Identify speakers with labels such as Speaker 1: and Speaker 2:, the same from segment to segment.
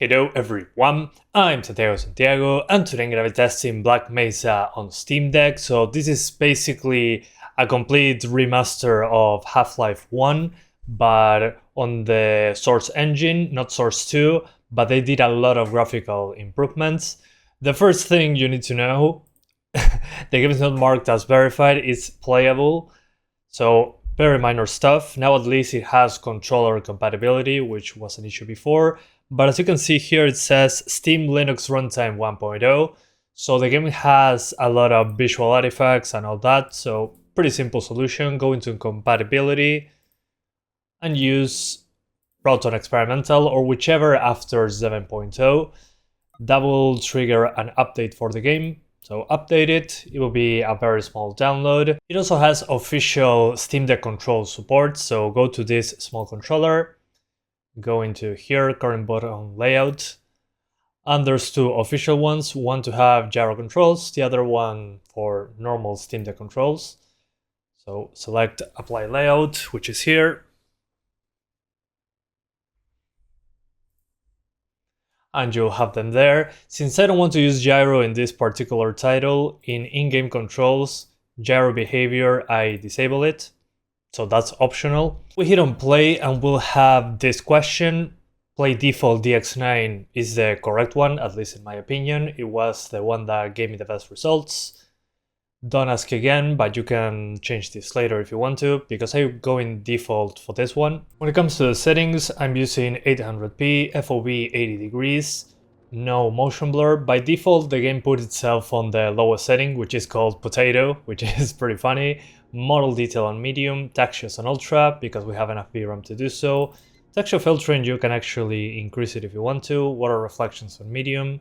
Speaker 1: Hello everyone, I'm Santiago and today I'm gonna be testing Black Mesa on Steam Deck. So this is basically a complete remaster of Half-Life 1, but on the Source engine, not Source 2, but they did a lot of graphical improvements. The first thing you need to know, the game is not marked as verified, it's playable, so very minor stuff. Now at least it has controller compatibility, which was an issue before. But as you can see here, it says Steam Linux Runtime 1.0. So the game has a lot of visual artifacts and all that. So pretty simple solution. Go into compatibility and use Proton Experimental or whichever after 7.0. That will trigger an update for the game. So update it, it will be a very small download. It also has official Steam Deck control support. So go to this small controller. Go into here, current button layout, and there's two official ones, one to have gyro controls, the other one for normal Steam Deck controls. So select apply layout, which is here, and you'll have them there. Since I don't want to use gyro in this particular title, in-game controls, gyro behavior, I disable it. So that's optional. We hit on play and we'll have this question. Play default DX9 is the correct one, at least in my opinion. It was the one that gave me the best results. Don't ask again, but you can change this later if you want to, because I go in default for this one. When it comes to the settings, I'm using 800p, FOV 80 degrees, no motion blur. By default, the game put itself on the lowest setting, which is called Potato, which is pretty funny. Model detail on medium, textures on ultra, because we have enough VRAM to do so. Texture filtering, you can actually increase it if you want to. Water reflections on medium.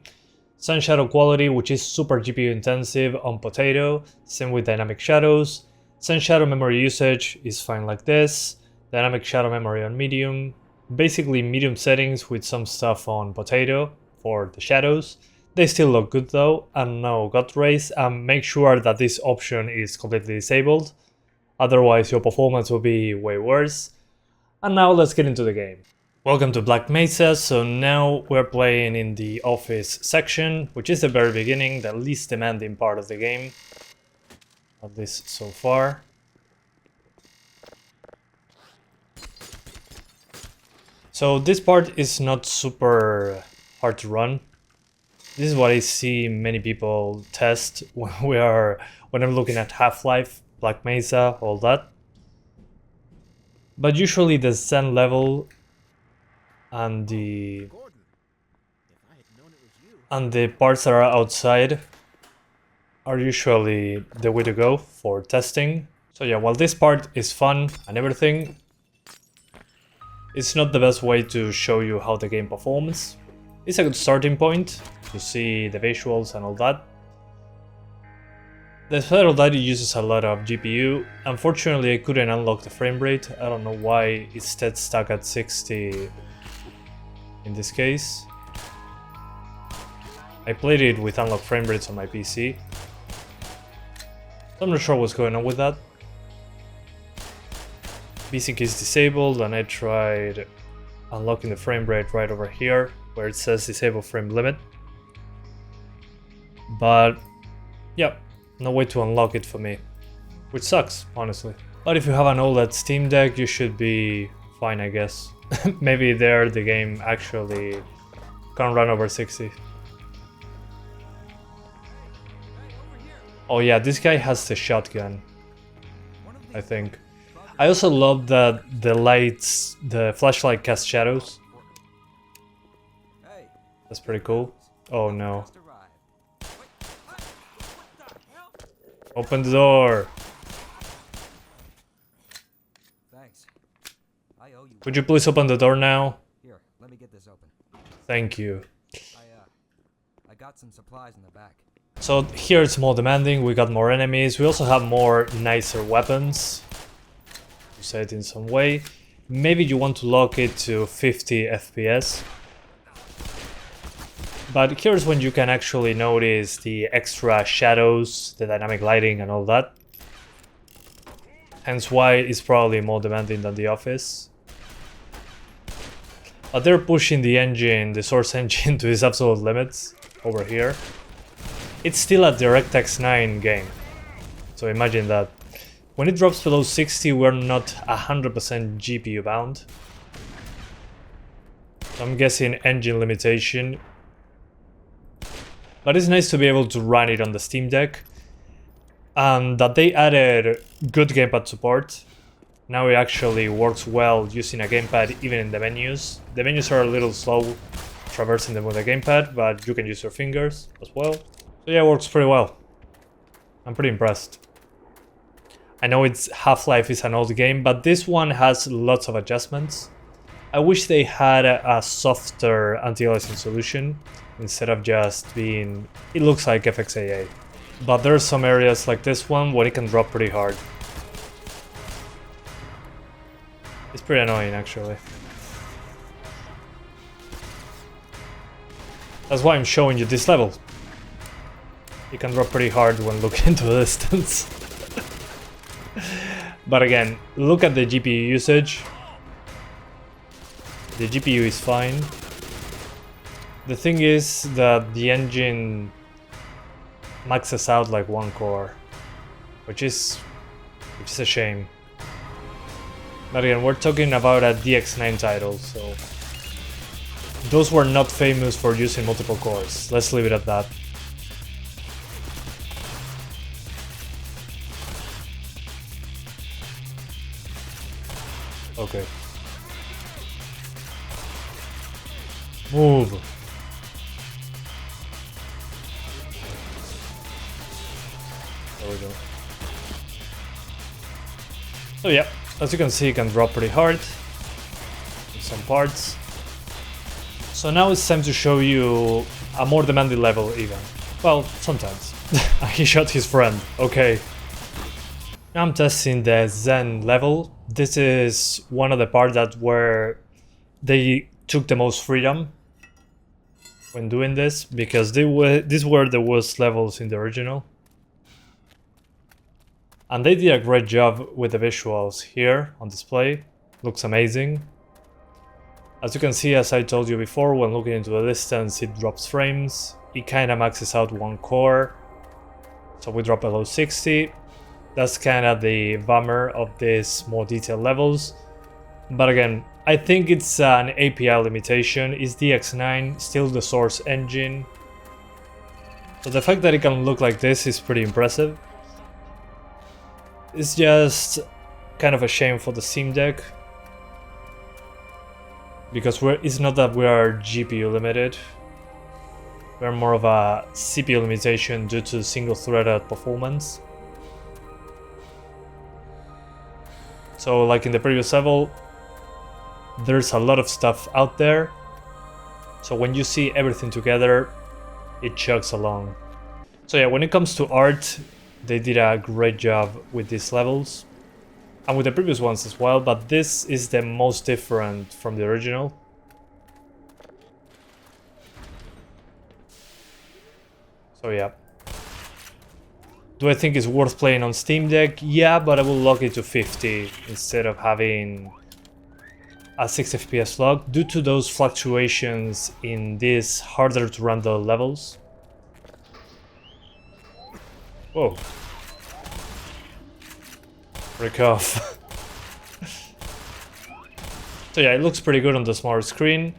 Speaker 1: Sun shadow quality, which is super GPU intensive on Potato. Same with dynamic shadows. Sun shadow memory usage is fine like this. Dynamic shadow memory on medium. Basically medium settings with some stuff on Potato for the shadows. They still look good though, and no God rays, and make sure that this option is completely disabled, otherwise your performance will be way worse. And now let's get into the game. Welcome to Black Mesa. So now we're playing in the office section, which is the very beginning, the least demanding part of the game, at least so far. So this part is not super hard to run. This is what I see many people test when I'm looking at Half-Life, Black Mesa, all that. But usually the Xen Level and the parts that are outside are usually the way to go for testing. So yeah, while this part is fun and everything, it's not the best way to show you how the game performs. It's a good starting point to see the visuals and all that. Despite all that, it uses a lot of GPU. Unfortunately, I couldn't unlock the frame rate. I don't know why it's dead stuck at 60 in this case. I played it with unlocked frame rates on my PC. So I'm not sure what's going on with that. VSync is disabled and I tried unlocking the frame rate right over here where it says disable frame limit. But yeah, no way to unlock it for me, which sucks, honestly. But if you have an OLED Steam Deck, you should be fine, I guess. Maybe there the game actually can run over 60. Oh yeah, this guy has the shotgun, I think. I also love that the lights, the flashlight casts shadows. That's pretty cool. Oh no. Open the door.
Speaker 2: Thanks. I owe you.
Speaker 1: Could you please open the door now?
Speaker 2: Here, let me get this open.
Speaker 1: Thank you.
Speaker 2: I got some supplies in the back.
Speaker 1: So here it's more demanding, we got more enemies, we also have more nicer weapons, to say it in some way. Maybe you want to lock it to 50 FPS. But here's when you can actually notice the extra shadows, the dynamic lighting and all that. Hence why it's probably more demanding than the office. But they're pushing the engine, the source engine, to its absolute limits over here. It's still a DirectX 9 game. So imagine that. When it drops below 60, we're not 100% GPU bound. So I'm guessing engine limitation. But it's nice to be able to run it on the Steam Deck. And that they added good gamepad support. Now it actually works well using a gamepad even in the menus. The menus are a little slow traversing them with a gamepad, but you can use your fingers as well. So yeah, it works pretty well. I'm pretty impressed. I know it's Half-Life is an old game, but this one has lots of adjustments. I wish they had a softer anti-aliasing solution instead of just being... It looks like FXAA. But there are some areas like this one where it can drop pretty hard. It's pretty annoying, actually. That's why I'm showing you this level. It can drop pretty hard when looking into the distance. But again, look at the GPU usage. The GPU is fine. The thing is that the engine maxes out like one core, which is a shame. But again, we're talking about a DX9 title, so those were not famous for using multiple cores. Let's leave it at that. Okay. Move. There we go. So yeah, as you can see, it can drop pretty hard in some parts. So now it's time to show you a more demanding level even. Well, sometimes. He shot his friend, okay. Now I'm testing the Xen Level. This is one of the parts that where they took the most freedom when doing this, because these were the worst levels in the original. And they did a great job with the visuals here on display. Looks amazing. As you can see, as I told you before, when looking into the distance, it drops frames. It kind of maxes out one core. So we drop below 60. That's kind of the bummer of these more detailed levels. But again, I think it's an API limitation. It's DX9, still the source engine. So the fact that it can look like this is pretty impressive. It's just kind of a shame for the Steam Deck. Because it's not that we are GPU limited. We're more of a CPU limitation due to single-threaded performance. So like in the previous level, there's a lot of stuff out there. So when you see everything together, it chugs along. So yeah, when it comes to art, they did a great job with these levels. And with the previous ones as well, but this is the most different from the original. So yeah. Do I think it's worth playing on Steam Deck? Yeah, but I will lock it to 50 instead of having a 6 FPS lock due to those fluctuations in these harder to render levels. Whoa. Break off. So yeah, it looks pretty good on the smaller screen.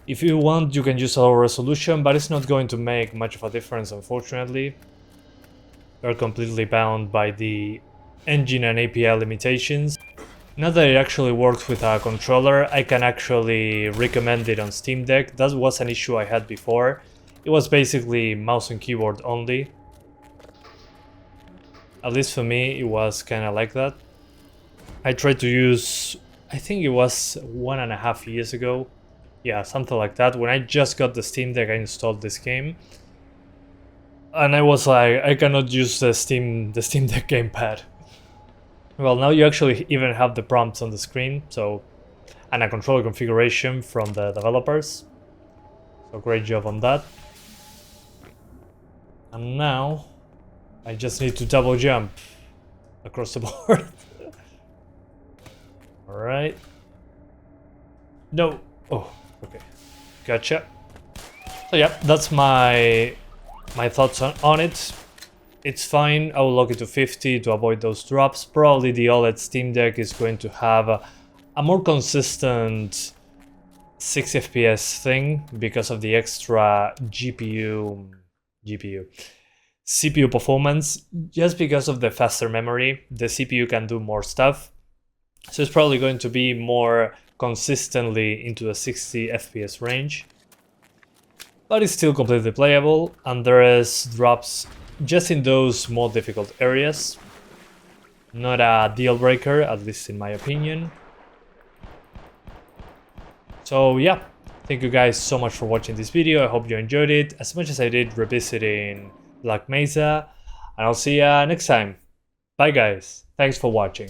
Speaker 1: If you want, you can use a lower resolution, but it's not going to make much of a difference, unfortunately. You're completely bound by the engine and API limitations. Now that it actually works with a controller, I can actually recommend it on Steam Deck. That was an issue I had before. It was basically mouse and keyboard only. At least for me, it was kind of like that. I tried to use, I think it was 1.5 years ago. Yeah, something like that. When I just got the Steam Deck, I installed this game. And I was like, I cannot use the Steam Deck gamepad. Well, now you actually even have the prompts on the screen, so, and a controller configuration from the developers. So great job on that. And now I just need to double jump across the board. Alright. No. Oh, okay. Gotcha. So yeah, that's my thoughts on it. It's fine. I will lock it to 50 to avoid those drops. Probably the OLED Steam Deck is going to have a more consistent 6 FPS thing because of the extra CPU performance, just because of the faster memory. The CPU can do more stuff, so it's probably going to be more consistently into the 60 FPS range, but it's still completely playable, and there is drops just in those more difficult areas. Not a deal breaker, at least in my opinion. So yeah, thank you guys so much for watching this video. I hope you enjoyed it as much as I did revisiting Black Mesa, and I'll see ya next time. Bye guys, thanks for watching.